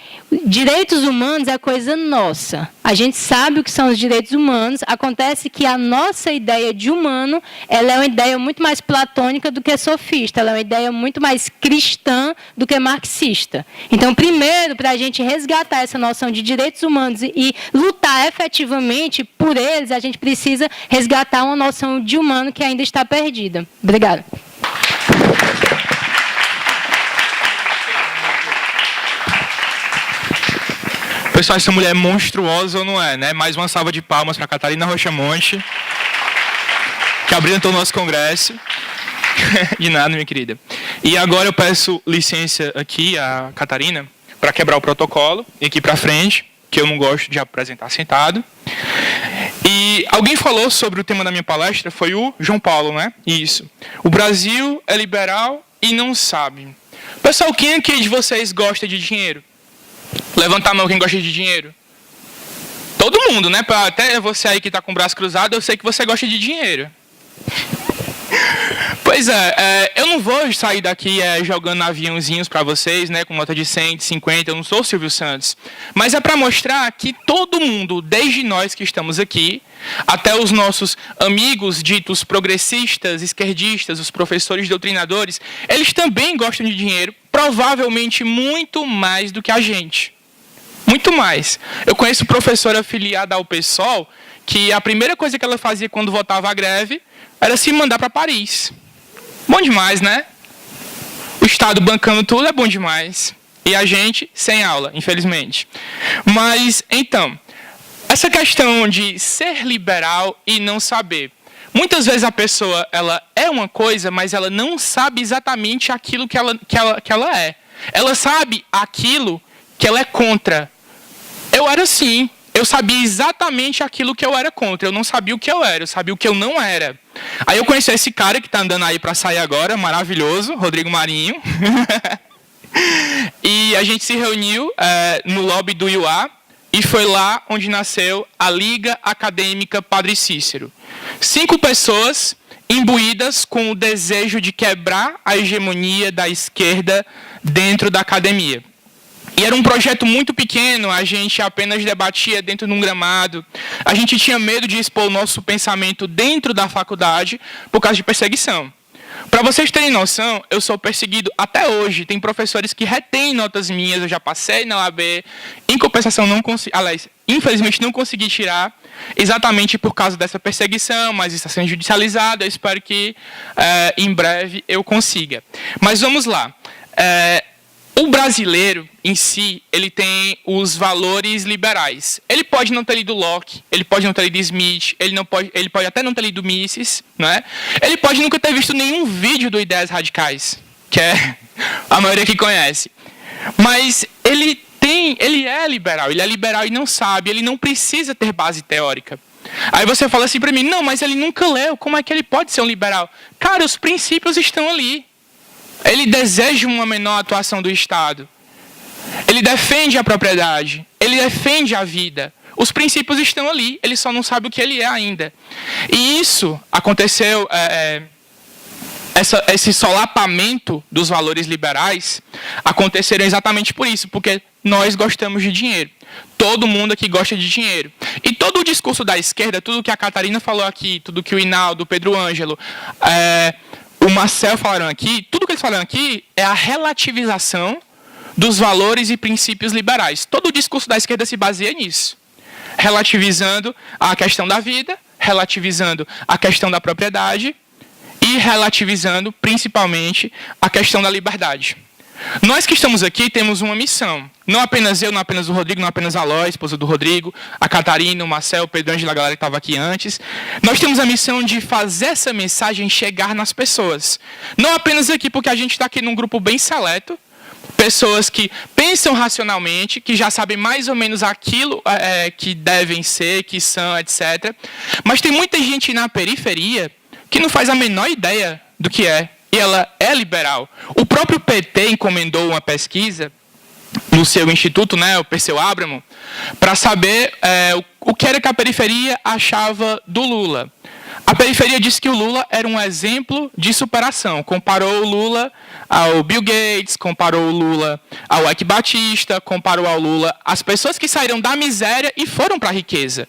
direitos humanos é coisa nossa. A gente sabe o que são os direitos humanos, acontece que a nossa ideia de humano, ela é uma ideia muito mais platônica do que sofista, ela é uma ideia muito mais cristã do que marxista. Então, primeiro, para a gente resgatar essa noção de direitos humanos e lutar efetivamente por eles, a gente precisa resgatar uma noção de humano que ainda está perdida. Obrigada. Pessoal, essa mulher é monstruosa ou não é, né? Mais uma salva de palmas para Catarina Rochamonte, que abrilhantou o nosso congresso. De nada, minha querida. E agora eu peço licença aqui a Catarina para quebrar o protocolo e aqui para frente, que eu não gosto de apresentar sentado. E alguém falou sobre o tema da minha palestra, foi o João Paulo, né? Isso. O Brasil é liberal e não sabe. Pessoal, quem aqui de vocês gosta de dinheiro? Levanta a mão quem gosta de dinheiro. Todo mundo, né? Até você aí que está com o braço cruzado, eu sei que você gosta de dinheiro. Pois é, eu não vou sair daqui jogando aviãozinhos para vocês, né, com nota de 100, de 50, eu não sou o Silvio Santos. Mas é para mostrar que todo mundo, desde nós que estamos aqui, até os nossos amigos ditos progressistas, esquerdistas, os professores doutrinadores, eles também gostam de dinheiro, provavelmente muito mais do que a gente. Muito mais. Eu conheço professora afiliada ao PSOL, que a primeira coisa que ela fazia quando votava a greve era se mandar para Paris. Bom demais, né? O Estado bancando tudo é bom demais. E a gente sem aula, infelizmente. Mas, então, essa questão de ser liberal e não saber. Muitas vezes a pessoa ela é uma coisa, mas ela não sabe exatamente aquilo que ela é. Ela sabe aquilo que ela é contra. Eu era assim. Eu sabia exatamente aquilo que eu era contra. Eu não sabia o que eu era, eu sabia o que eu não era. Aí eu conheci esse cara que está andando aí para sair agora, maravilhoso, Rodrigo Marinho. E a gente se reuniu no lobby do IUA e foi lá onde nasceu a Liga Acadêmica Padre Cícero. 5 pessoas imbuídas com o desejo de quebrar a hegemonia da esquerda dentro da academia. E era um projeto muito pequeno, a gente apenas debatia dentro de um gramado. A gente tinha medo de expor o nosso pensamento dentro da faculdade por causa de perseguição. Para vocês terem noção, eu sou perseguido até hoje. Tem professores que retêm notas minhas, eu já passei na OAB. Em compensação, infelizmente não consegui tirar, exatamente por causa dessa perseguição, mas está sendo judicializado. Eu espero que em breve eu consiga. Mas vamos lá. O brasileiro, em si, ele tem os valores liberais. Ele pode não ter lido Locke, ele pode não ter lido Smith, ele pode até não ter lido Mises, né? Ele pode nunca ter visto nenhum vídeo do Ideias Radicais, que é a maioria que conhece. Mas ele é liberal e não sabe, ele não precisa ter base teórica. Aí você fala assim para mim, não, mas ele nunca leu, como é que ele pode ser um liberal? Cara, os princípios estão ali. Ele deseja uma menor atuação do Estado. Ele defende a propriedade. Ele defende a vida. Os princípios estão ali. Ele só não sabe o que ele é ainda. E isso aconteceu, esse solapamento dos valores liberais aconteceram exatamente por isso, porque nós gostamos de dinheiro. Todo mundo aqui gosta de dinheiro. E todo o discurso da esquerda, tudo que a Catarina falou aqui, tudo que o Hinaldo, o Pedro Ângelo, o Marcel falaram aqui, tudo que eles falaram aqui é a relativização dos valores e princípios liberais. Todo o discurso da esquerda se baseia nisso. Relativizando a questão da vida, relativizando a questão da propriedade e relativizando, principalmente, a questão da liberdade. Nós que estamos aqui temos uma missão. Não apenas eu, não apenas o Rodrigo, não apenas a Ló, esposa do Rodrigo, a Catarina, o Marcel, o Pedro Ângelo, a galera que estava aqui antes. Nós temos a missão de fazer essa mensagem chegar nas pessoas. Não apenas aqui, porque a gente está aqui num grupo bem seleto. Pessoas que pensam racionalmente, que já sabem mais ou menos aquilo que devem ser, que são, etc. Mas tem muita gente na periferia que não faz a menor ideia do que é. E ela é liberal. O próprio PT encomendou uma pesquisa no seu instituto, né, o Perseu Abramo, para saber o que era que a periferia achava do Lula. A periferia disse que o Lula era um exemplo de superação. Comparou o Lula ao Bill Gates, comparou o Lula ao Ike Batista, comparou ao Lula as pessoas que saíram da miséria e foram para a riqueza.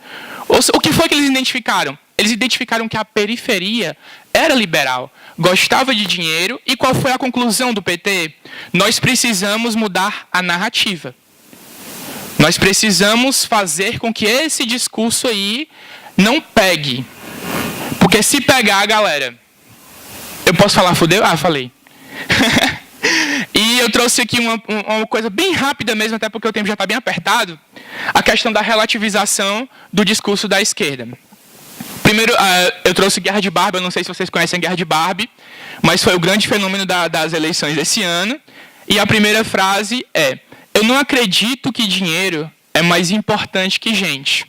O que foi que eles identificaram? Eles identificaram que a periferia era liberal, gostava de dinheiro, e qual foi a conclusão do PT? Nós precisamos mudar a narrativa. Nós precisamos fazer com que esse discurso aí não pegue. Porque se pegar, galera... Eu posso falar fudeu? Ah, falei. E eu trouxe aqui uma coisa bem rápida mesmo, até porque o tempo já está bem apertado, a questão da relativização do discurso da esquerda. Primeiro, eu trouxe Guerra de Barbie, eu não sei se vocês conhecem Guerra de Barbie, mas foi o grande fenômeno das eleições desse ano. E a primeira frase é: eu não acredito que dinheiro é mais importante que gente.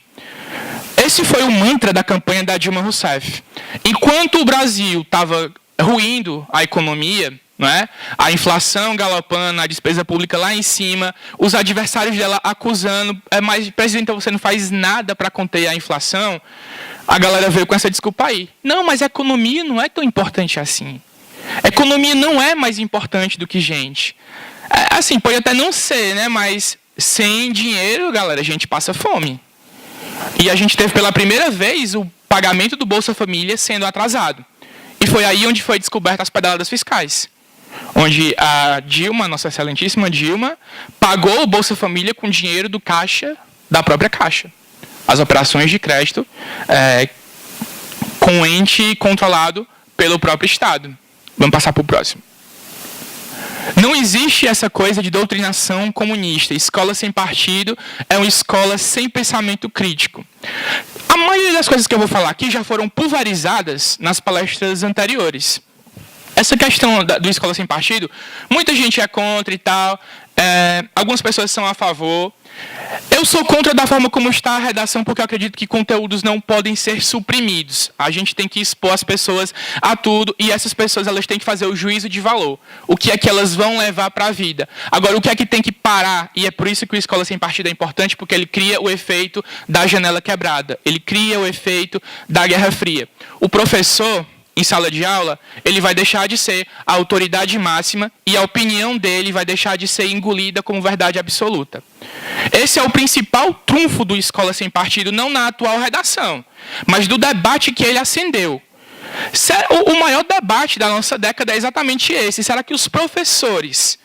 Esse foi o mantra da campanha da Dilma Rousseff. Enquanto o Brasil estava ruindo a economia, não é? A inflação galopando, a despesa pública lá em cima, os adversários dela acusando, mas, presidente, você não faz nada para conter a inflação. A galera veio com essa desculpa aí. Não, mas a economia não é tão importante assim. A economia não é mais importante do que gente. Assim, pode até não ser, né? Mas sem dinheiro, galera, a gente passa fome. E a gente teve pela primeira vez o pagamento do Bolsa Família sendo atrasado. E foi aí onde foi descoberta as pedaladas fiscais. Onde a Dilma, nossa excelentíssima Dilma, pagou o Bolsa Família com dinheiro do caixa, da própria Caixa. As operações de crédito com ente controlado pelo próprio Estado. Vamos passar para o próximo. Não existe essa coisa de doutrinação comunista. Escola sem partido é uma escola sem pensamento crítico. A maioria das coisas que eu vou falar aqui já foram pulverizadas nas palestras anteriores. Essa questão do escola sem partido, muita gente é contra e tal, algumas pessoas são a favor. Eu sou contra da forma como está a redação, porque eu acredito que conteúdos não podem ser suprimidos. A gente tem que expor as pessoas a tudo, e essas pessoas elas têm que fazer o juízo de valor. O que é que elas vão levar para a vida. Agora, o que é que tem que parar? E é por isso que o Escola Sem Partido é importante, porque ele cria o efeito da janela quebrada. Ele cria o efeito da Guerra Fria. O professor, em sala de aula, ele vai deixar de ser a autoridade máxima e a opinião dele vai deixar de ser engolida como verdade absoluta. Esse é o principal trunfo do Escola Sem Partido, não na atual redação, mas do debate que ele acendeu. O maior debate da nossa década é exatamente esse. Será que os professores,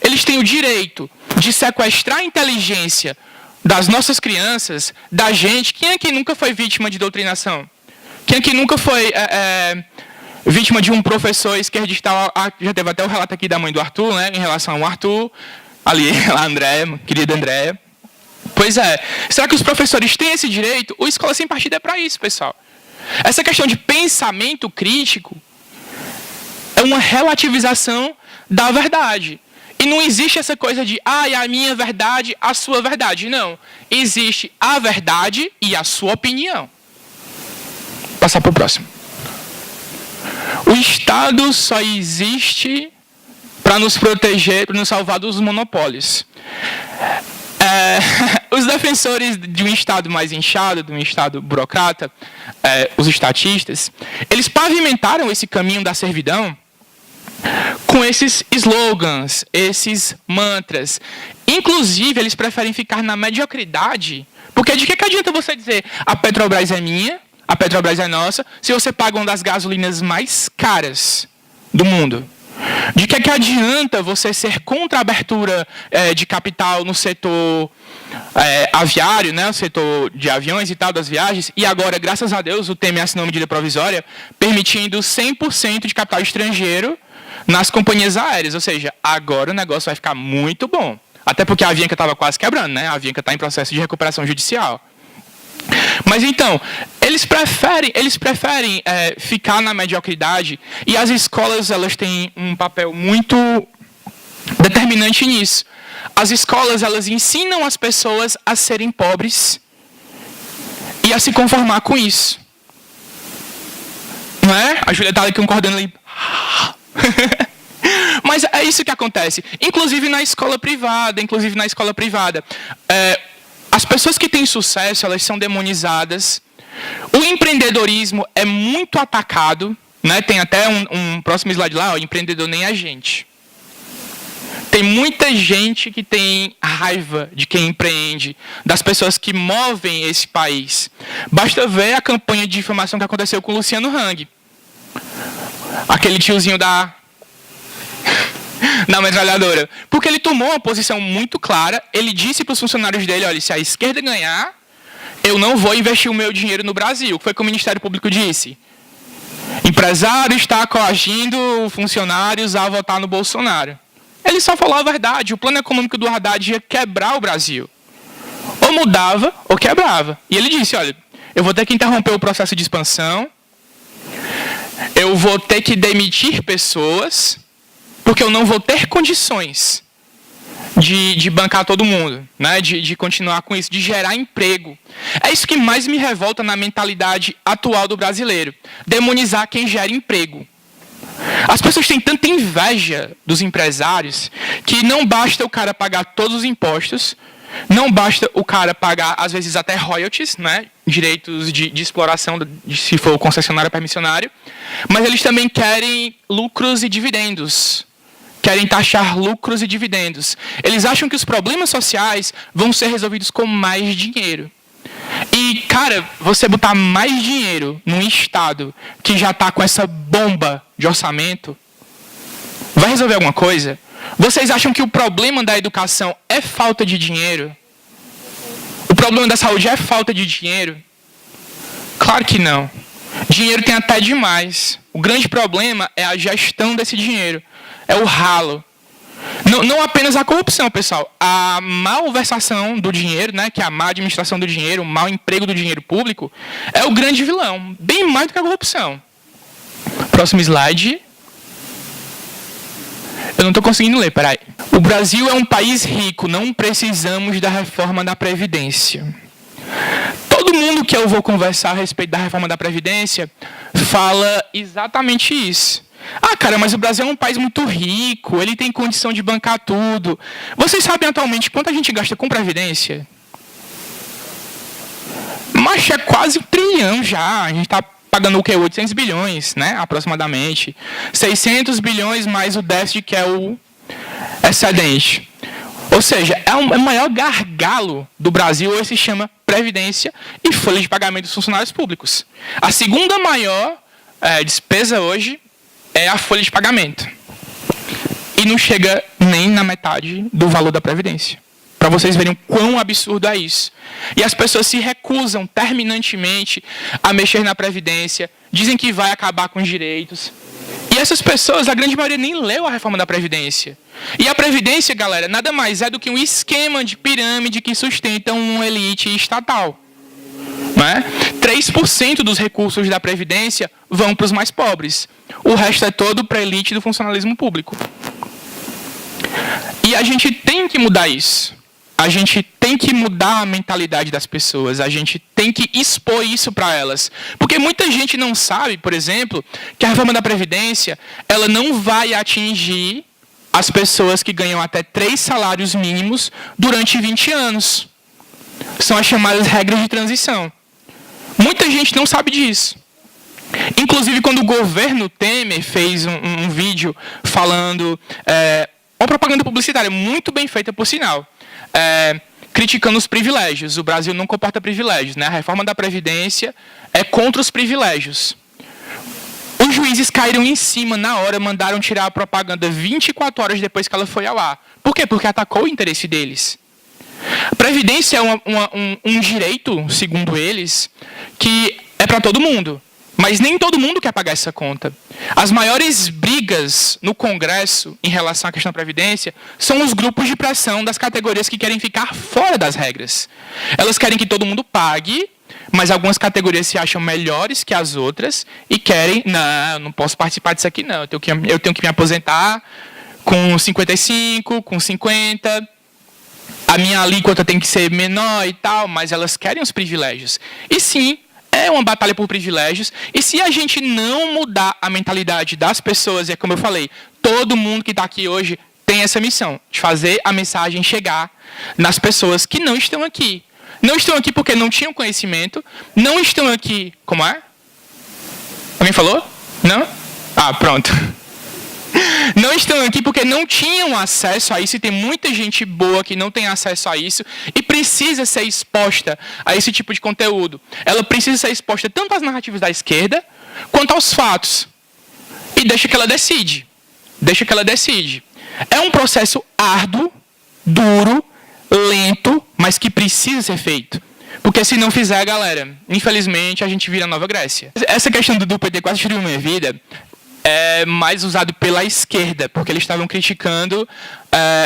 eles têm o direito de sequestrar a inteligência das nossas crianças, da gente? Quem é que nunca foi vítima de doutrinação? Quem é que nunca foi vítima de um professor esquerdista? Já teve até o relato aqui da mãe do Arthur, né, em relação ao Arthur, ali, a Andréia, querida Andréia. Pois é, será que os professores têm esse direito? O Escola Sem Partido é para isso, pessoal. Essa questão de pensamento crítico é uma relativização da verdade. E não existe essa coisa de, a minha verdade, a sua verdade. Não, existe a verdade e a sua opinião. Passar para o próximo. O Estado só existe para nos proteger, para nos salvar dos monopólios. Os defensores de um Estado mais inchado, de um Estado burocrata, os estatistas, eles pavimentaram esse caminho da servidão com esses slogans, esses mantras. Inclusive, eles preferem ficar na mediocridade, porque de que adianta você dizer a Petrobras é minha, a Petrobras é nossa, se você paga uma das gasolinas mais caras do mundo? De que adianta você ser contra a abertura de capital no setor aviário, né, o setor de aviões e tal, das viagens, e agora, graças a Deus, o Temer assinou uma medida provisória permitindo 100% de capital estrangeiro nas companhias aéreas. Ou seja, agora o negócio vai ficar muito bom. Até porque a Avianca estava quase quebrando, né? A Avianca está em processo de recuperação judicial. Mas então, eles preferem ficar na mediocridade, e as escolas elas têm um papel muito determinante nisso. As escolas elas ensinam as pessoas a serem pobres e a se conformar com isso. Não é? A Júlia está ali concordando ali. Mas é isso que acontece. Inclusive na escola privada. As pessoas que têm sucesso, elas são demonizadas. O empreendedorismo é muito atacado, né? Tem até um próximo slide lá, o empreendedor nem a gente. Tem muita gente que tem raiva de quem empreende, das pessoas que movem esse país. Basta ver a campanha de difamação que aconteceu com o Luciano Hang. Aquele tiozinho da metralhadora. Porque ele tomou uma posição muito clara, ele disse para os funcionários dele, olha, se a esquerda ganhar, eu não vou investir o meu dinheiro no Brasil. O que foi que o Ministério Público disse? Empresário está coagindo funcionários a votar no Bolsonaro. Ele só falou a verdade. O plano econômico do Haddad ia quebrar o Brasil. Ou mudava, ou quebrava. E ele disse, olha, eu vou ter que interromper o processo de expansão, eu vou ter que demitir pessoas, porque eu não vou ter condições de bancar todo mundo, né? de continuar com isso, de gerar emprego. É isso que mais me revolta na mentalidade atual do brasileiro. Demonizar quem gera emprego. As pessoas têm tanta inveja dos empresários que não basta o cara pagar todos os impostos, não basta o cara pagar, às vezes, até royalties, né? Direitos de exploração, se for concessionário ou permissionário, mas eles também querem lucros e dividendos. Querem taxar lucros e dividendos. Eles acham que os problemas sociais vão ser resolvidos com mais dinheiro. E, cara, você botar mais dinheiro num Estado que já está com essa bomba de orçamento, vai resolver alguma coisa? Vocês acham que o problema da educação é falta de dinheiro? O problema da saúde é falta de dinheiro? Claro que não. Dinheiro tem até demais. O grande problema é a gestão desse dinheiro. É o ralo. Não apenas a corrupção, pessoal. A malversação do dinheiro, né, que é a má administração do dinheiro, o mau emprego do dinheiro público, é o grande vilão. Bem mais do que a corrupção. Próximo slide. Eu não estou conseguindo ler, peraí. O Brasil é um país rico, não precisamos da reforma da Previdência. Todo mundo que eu vou conversar a respeito da reforma da Previdência fala exatamente isso. Ah, cara, mas o Brasil é um país muito rico, ele tem condição de bancar tudo. Vocês sabem atualmente quanto a gente gasta com Previdência? Mas é quase 1 trilhão já. A gente está pagando o quê? 800 bilhões, né? Aproximadamente. 600 bilhões mais o déficit, que é o excedente. Ou seja, é o maior gargalo do Brasil, hoje se chama Previdência e folha de pagamento dos funcionários públicos. A segunda maior despesa hoje é a folha de pagamento. E não chega nem na metade do valor da Previdência. Para vocês verem o quão absurdo é isso. E as pessoas se recusam terminantemente a mexer na Previdência, dizem que vai acabar com os direitos. E essas pessoas, a grande maioria, nem leu a reforma da Previdência. E a Previdência, galera, nada mais é do que um esquema de pirâmide que sustenta uma elite estatal. Né? 3% dos recursos da Previdência vão para os mais pobres. O resto é todo para a elite do funcionalismo público. E a gente tem que mudar isso. A gente tem que mudar a mentalidade das pessoas. A gente tem que expor isso para elas. Porque muita gente não sabe, por exemplo, que a reforma da Previdência ela não vai atingir as pessoas que ganham até 3 salários mínimos durante 20 anos. São as chamadas regras de transição. Muita gente não sabe disso. Inclusive, quando o governo Temer fez um vídeo falando... uma propaganda publicitária muito bem feita, por sinal. Criticando os privilégios. O Brasil não comporta privilégios, né? A reforma da Previdência é contra os privilégios. Os juízes caíram em cima na hora, mandaram tirar a propaganda 24 horas depois que ela foi ao ar. Por quê? Porque atacou o interesse deles. A Previdência é um direito, segundo eles, que é para todo mundo. Mas nem todo mundo quer pagar essa conta. As maiores brigas no Congresso em relação à questão da Previdência são os grupos de pressão das categorias que querem ficar fora das regras. Elas querem que todo mundo pague, mas algumas categorias se acham melhores que as outras e querem, não, não posso participar disso aqui não, eu tenho que me aposentar com 55, com 50, a minha alíquota tem que ser menor e tal, mas elas querem os privilégios. E sim, é uma batalha por privilégios, e se a gente não mudar a mentalidade das pessoas, é como eu falei, todo mundo que está aqui hoje tem essa missão, de fazer a mensagem chegar nas pessoas que não estão aqui. Não estão aqui porque não tinham conhecimento, não estão aqui... Como é? Alguém falou? Não? Ah, pronto. Não estão aqui porque não tinham acesso a isso, e tem muita gente boa que não tem acesso a isso e precisa ser exposta a esse tipo de conteúdo. Ela precisa ser exposta tanto às narrativas da esquerda quanto aos fatos. E deixa que ela decide. Deixa que ela decide. É um processo árduo, duro, lento, mas que precisa ser feito. Porque se não fizer, galera, infelizmente a gente vira Nova Grécia. Essa questão do PT quase tirou minha vida é mais usado pela esquerda, porque eles estavam criticando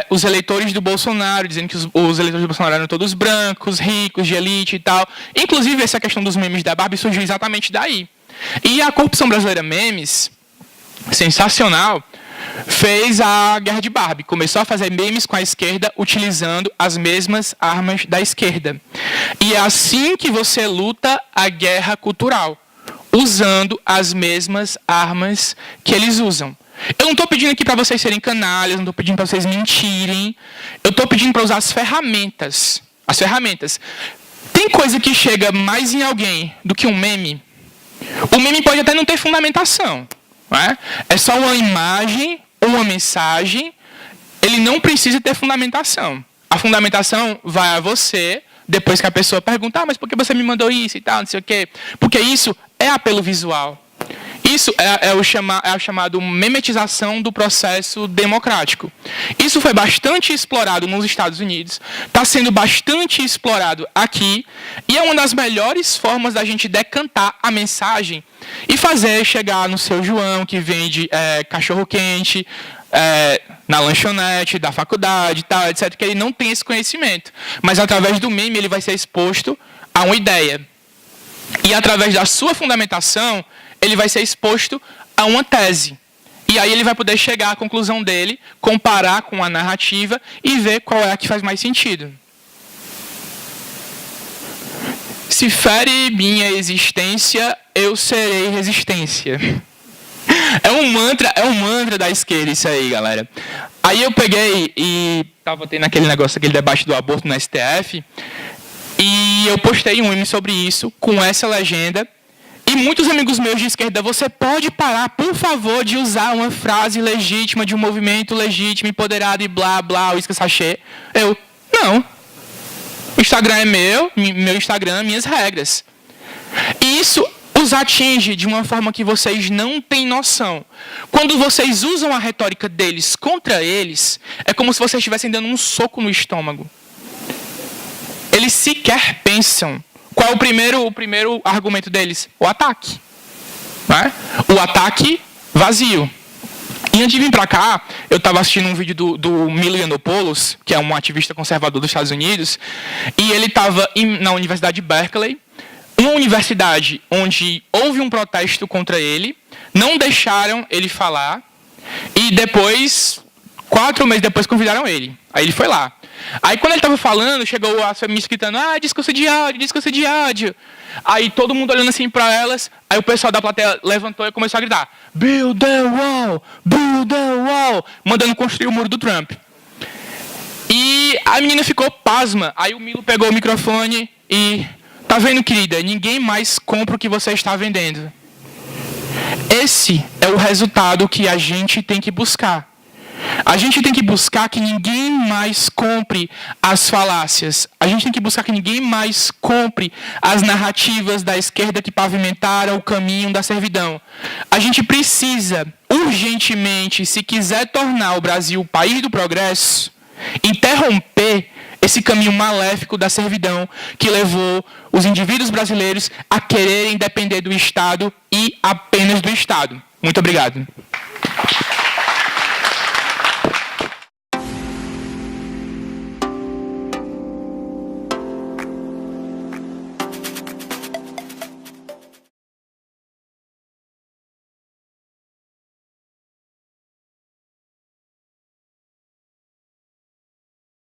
os eleitores do Bolsonaro, dizendo que os eleitores do Bolsonaro eram todos brancos, ricos, de elite e tal. Inclusive, essa questão dos memes da Barbie surgiu exatamente daí. E a Corrupção Brasileira Memes, sensacional, fez a guerra de Barbie. Começou a fazer memes com a esquerda, utilizando as mesmas armas da esquerda. E é assim que você luta a guerra cultural, usando as mesmas armas que eles usam. Eu não estou pedindo aqui para vocês serem canalhas, não estou pedindo para vocês mentirem. Eu estou pedindo para usar as ferramentas. As ferramentas. Tem coisa que chega mais em alguém do que um meme? O meme pode até não ter fundamentação. Não é? É só uma imagem, uma mensagem. Ele não precisa ter fundamentação. A fundamentação vai a você, depois que a pessoa pergunta, mas por que você me mandou isso e tal, não sei o quê. Porque isso é apelo visual. Isso é o chamado memetização do processo democrático. Isso foi bastante explorado nos Estados Unidos, está sendo bastante explorado aqui, e é uma das melhores formas da gente decantar a mensagem e fazer chegar no seu João, que vende cachorro-quente, na lanchonete, da faculdade, tal, etc., que ele não tem esse conhecimento. Mas, através do meme, ele vai ser exposto a uma ideia. E, através da sua fundamentação, ele vai ser exposto a uma tese. E aí ele vai poder chegar à conclusão dele, comparar com a narrativa e ver qual é a que faz mais sentido. Se fere minha existência, eu serei resistência. É um mantra da esquerda isso aí, galera. Aí eu peguei e estava tendo aquele negócio, aquele debate do aborto no STF, e eu postei um meme sobre isso, com essa legenda. E muitos amigos meus de esquerda, você pode parar, por favor, de usar uma frase legítima de um movimento legítimo, empoderado e blá, blá, uísque sachê. Eu, não. O Instagram é meu Instagram, minhas regras. E isso os atinge de uma forma que vocês não têm noção. Quando vocês usam a retórica deles contra eles, é como se vocês estivessem dando um soco no estômago. Eles sequer pensam. Qual é o primeiro argumento deles? O ataque. Né? O ataque vazio. E antes de vir para cá, eu estava assistindo um vídeo do Milo Yiannopoulos, que é um ativista conservador dos Estados Unidos, e ele estava na Universidade de Berkeley, uma universidade onde houve um protesto contra ele, não deixaram ele falar, e depois, 4 meses depois, convidaram ele. Aí ele foi lá. Aí quando ele estava falando, chegou a feminista gritando, discurso de ódio, discurso de ódio. Aí todo mundo olhando assim para elas, aí o pessoal da plateia levantou e começou a gritar, build the wall, mandando construir o muro do Trump. E a menina ficou pasma. Aí o Milo pegou o microfone e, tá vendo, querida, ninguém mais compra o que você está vendendo. Esse é o resultado que a gente tem que buscar. A gente tem que buscar que ninguém mais compre as falácias. A gente tem que buscar que ninguém mais compre as narrativas da esquerda que pavimentaram o caminho da servidão. A gente precisa, urgentemente, se quiser tornar o Brasil o país do progresso, interromper esse caminho maléfico da servidão que levou os indivíduos brasileiros a quererem depender do Estado e apenas do Estado. Muito obrigado.